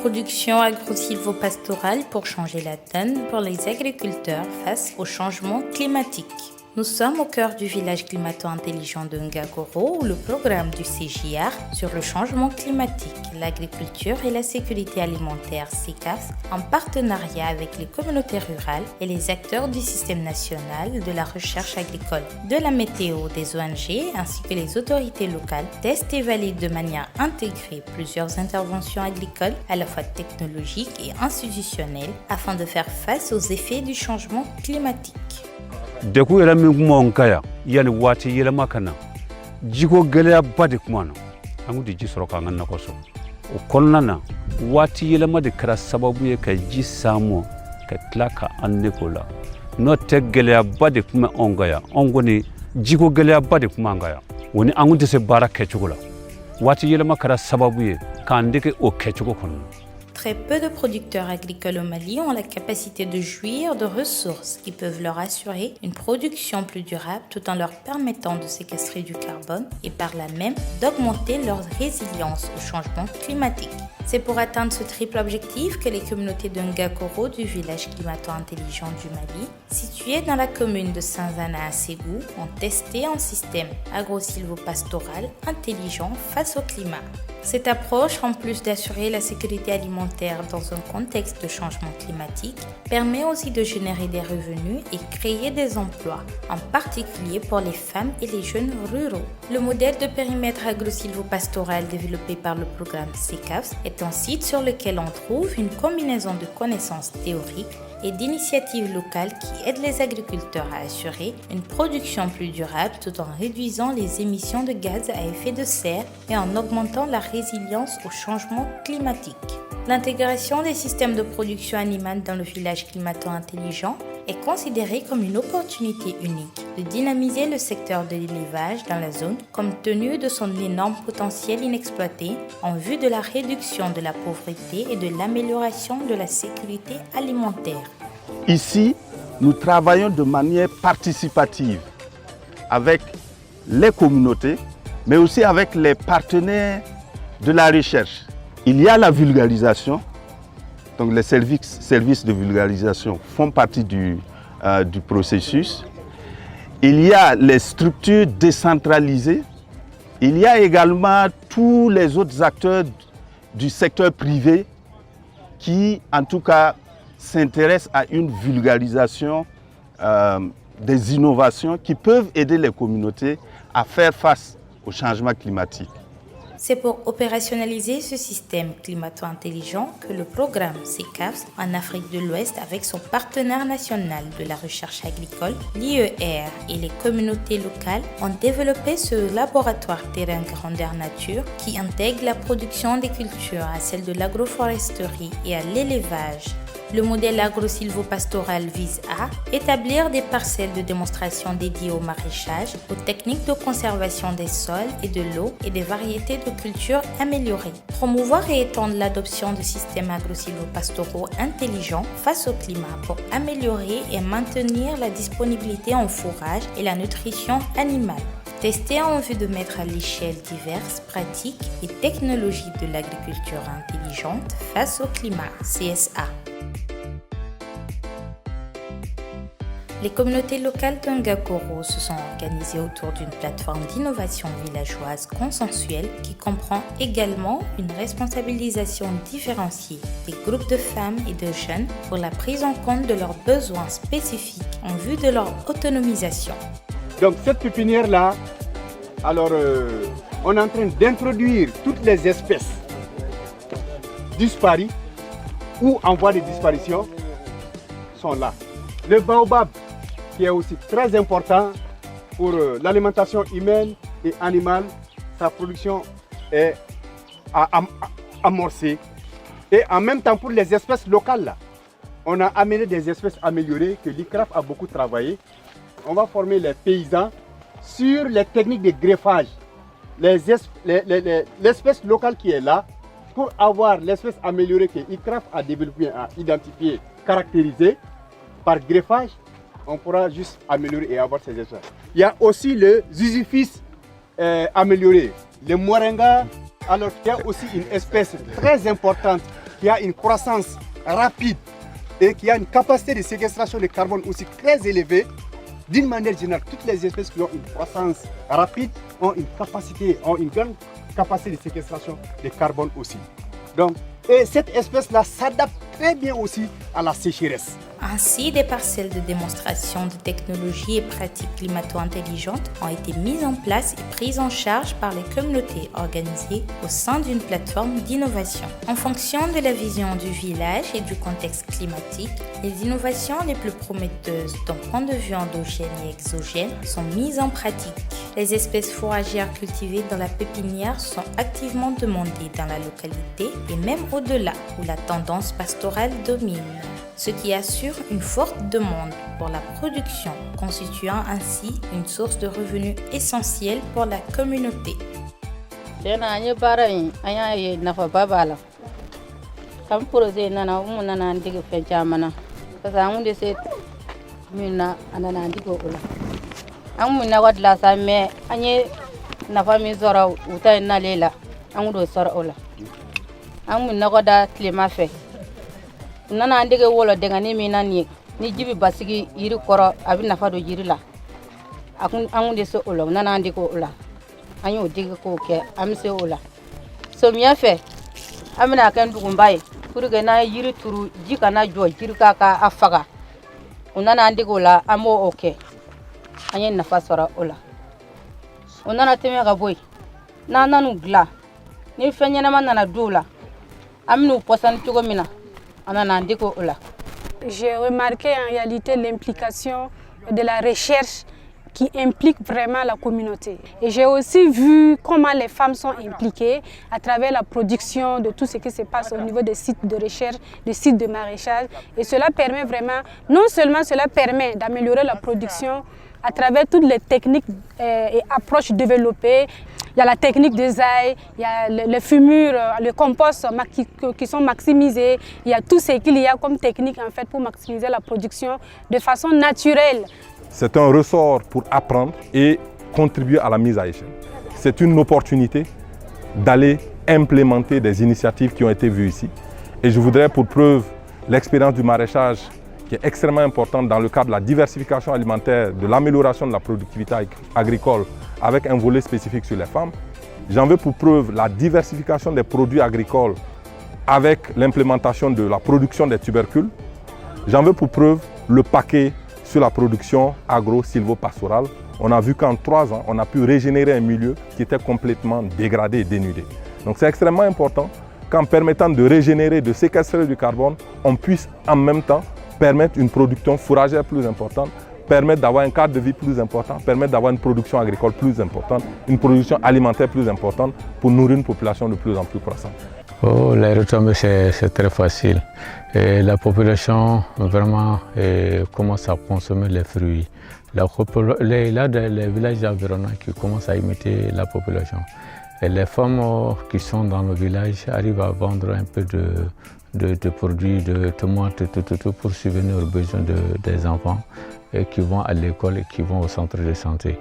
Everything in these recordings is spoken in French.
production agro-silvopastorale pour changer la donne pour les agriculteurs face au changement climatique. Nous sommes au cœur du village climato-intelligent de Ngakoro où le programme du CJR sur le changement climatique, l'agriculture et la sécurité alimentaire CECAFS, en partenariat avec les communautés rurales et les acteurs du système national de la recherche agricole, de la météo, des ONG ainsi que les autorités locales, testent et valident de manière intégrée plusieurs interventions agricoles à la fois technologiques et institutionnelles afin de faire face aux effets du changement climatique. Deku yɛlɛ min kuma on kaya yani waati yɛlɛma kana jiko gɛlɛya ba de kuma na an de ji sɔrɔ k'an ka nakɔ sɔrɔ o kɔnɔna na waati yɛlɛma de kɛra sababu ye ka ji samu ka tila ka an neko la n'o tɛ gɛlɛya ba de kuma on kaya on kɔni jiko gɛlɛya ba de kuma an kaya o ni an tɛ se baara kɛcogo la waati yɛlɛma kɛra sababu ye k'an dege o kɛcogo kɔnɔ. Très peu de producteurs agricoles au Mali ont la capacité de jouir de ressources qui peuvent leur assurer une production plus durable tout en leur permettant de séquestrer du carbone et par là même d'augmenter leur résilience au changement climatique. C'est pour atteindre ce triple objectif que les communautés de Ngakoro du village climato-intelligent du Mali, situé dans la commune de Saint-Zana à Ségou, ont testé un système agro-silvopastoral intelligent face au climat. Cette approche, en plus d'assurer la sécurité alimentaire dans un contexte de changement climatique, permet aussi de générer des revenus et créer des emplois, en particulier pour les femmes et les jeunes ruraux. Le modèle de périmètre agro-silvopastoral développé par le programme CECAFS est un site sur lequel on trouve une combinaison de connaissances théoriques et d'initiatives locales qui aident les agriculteurs à assurer une production plus durable tout en réduisant les émissions de gaz à effet de serre et en augmentant la résilience au changement climatique. L'intégration des systèmes de production animale dans le village climato-intelligent est considérée comme une opportunité unique de dynamiser le secteur de l'élevage dans la zone compte tenu de son énorme potentiel inexploité en vue de la réduction de la pauvreté et de l'amélioration de la sécurité alimentaire. Ici, nous travaillons de manière participative avec les communautés, mais aussi avec les partenaires de la recherche. Il y a la vulgarisation, donc les services de vulgarisation font partie du processus. Il y a les structures décentralisées. Il y a également tous les autres acteurs du secteur privé qui, en tout cas, s'intéressent à une vulgarisation des innovations qui peuvent aider les communautés à faire face au changement climatique. C'est pour opérationnaliser ce système climato-intelligent que le programme CECAFS en Afrique de l'Ouest, avec son partenaire national de la recherche agricole, l'IER et les communautés locales, ont développé ce laboratoire terrain grandeur nature qui intègre la production des cultures à celle de l'agroforesterie et à l'élevage. Le modèle agro-silvopastoral vise à établir des parcelles de démonstration dédiées au maraîchage, aux techniques de conservation des sols et de l'eau et des variétés de cultures améliorées. Promouvoir et étendre l'adoption de systèmes agro-silvopastoraux intelligents face au climat pour améliorer et maintenir la disponibilité en fourrage et la nutrition animale. Tester en vue de mettre à l'échelle diverses pratiques et technologies de l'agriculture intelligente face au climat, CSA. Les communautés locales de Ngakoro se sont organisées autour d'une plateforme d'innovation villageoise consensuelle qui comprend également une responsabilisation différenciée des groupes de femmes et de jeunes pour la prise en compte de leurs besoins spécifiques en vue de leur autonomisation. Donc cette pépinière-là, on est en train d'introduire toutes les espèces disparues ou en voie de disparition sont là. Le baobab, qui est aussi très important pour l'alimentation humaine et animale, sa production est amorcée. Et en même temps, pour les espèces locales, là, on a amené des espèces améliorées que l'ICRAF a beaucoup travaillé. On va former les paysans sur les techniques de greffage. L'espèce locale qui est là, pour avoir l'espèce améliorée que l'ICRAF a développée, a identifiée, caractérisée, par greffage, on pourra juste améliorer et avoir ces espèces. Il y a aussi le zizifis amélioré, le moringa. Alors il y a aussi une espèce très importante qui a une croissance rapide et qui a une capacité de séquestration de carbone aussi très élevée, d'une manière générale, toutes les espèces qui ont une croissance rapide ont une grande capacité de séquestration de carbone aussi. Donc, et cette espèce-là s'adapte très bien aussi à la sécheresse. Ainsi, des parcelles de démonstration de technologies et pratiques climato-intelligentes ont été mises en place et prises en charge par les communautés organisées au sein d'une plateforme d'innovation. En fonction de la vision du village et du contexte climatique, les innovations les plus prometteuses d'un point de vue endogène et exogène sont mises en pratique. Les espèces fourragères cultivées dans la pépinière sont activement demandées dans la localité et même au-delà où la tendance pastorale domine, ce qui assure une forte demande pour la production, constituant ainsi une source de revenus essentielle pour la communauté. Nana andege wolo dengani mina ni jibi basigi yiri koro abi nafa do yiri la angunde so olo nana andiko ola anyo dige ko ke amse ola so miya fe amina kan dugumbaye pour que na yiri turu jika na jo jiri ka afaga nana andiko la amo oke anye nafa sora ola nana teme ga boy na nanu gla ni fenyana manana dula aminu posan tugo mina. J'ai remarqué en réalité l'implication de la recherche qui implique vraiment la communauté. Et j'ai aussi vu comment les femmes sont impliquées à travers la production de tout ce qui se passe au niveau des sites de recherche, des sites de maraîchage. Et cela permet vraiment, non seulement cela permet d'améliorer la production à travers toutes les techniques et approches développées. Il y a la technique des ailes, il y a les fumures, le compost qui sont maximisés. Il y a tout ce qu'il y a comme technique en fait pour maximiser la production de façon naturelle. C'est un ressort pour apprendre et contribuer à la mise à échelle. C'est une opportunité d'aller implémenter des initiatives qui ont été vues ici. Et je voudrais pour preuve l'expérience du maraîchage qui est extrêmement importante dans le cadre de la diversification alimentaire, de l'amélioration de la productivité agricole avec un volet spécifique sur les femmes. J'en veux pour preuve la diversification des produits agricoles avec l'implémentation de la production des tubercules. J'en veux pour preuve le paquet sur la production agro-silvopastorale. On a vu qu'en 3 ans, on a pu régénérer un milieu qui était complètement dégradé et dénudé. Donc c'est extrêmement important qu'en permettant de régénérer, de séquestrer du carbone, on puisse en même temps permettre une production fourragère plus importante, permettre d'avoir un cadre de vie plus important, permettre d'avoir une production agricole plus importante, une production alimentaire plus importante pour nourrir une population de plus en plus croissante. Oh, les retombées, c'est très facile. Et la population vraiment commence à consommer les fruits. Il y a des villages environnants qui commencent à imiter la population. Et les femmes qui sont dans le village arrivent à vendre un peu de produits, de tomates, tout pour subvenir aux besoins des enfants qui vont à l'école et qui vont au centre de santé.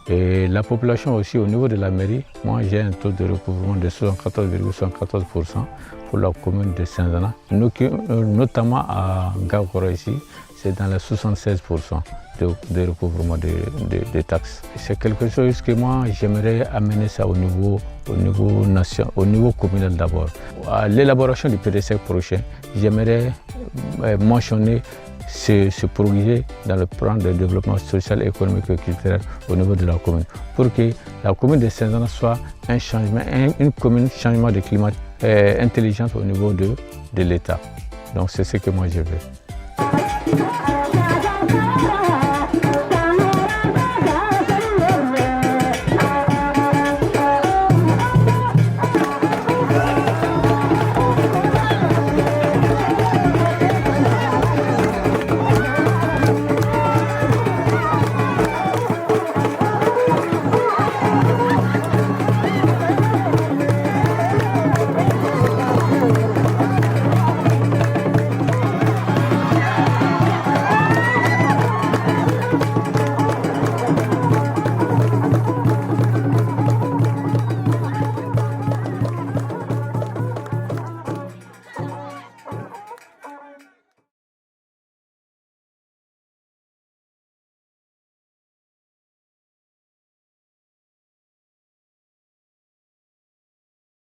Et la population aussi, au niveau de la mairie, moi j'ai un taux de recouvrement de 74,74% pour la commune de Saint-Zana, notamment à Gakoro ici, c'est dans les 76% de recouvrement de taxes. C'est quelque chose que moi j'aimerais amener ça au niveau communal d'abord. À l'élaboration du PDC prochain, j'aimerais mentionner ce projet dans le plan de développement social, économique et culturel au niveau de la commune, pour que la commune de Saint-Zana soit une commune changement de climat intelligente au niveau de l'État. Donc c'est ce que moi je veux.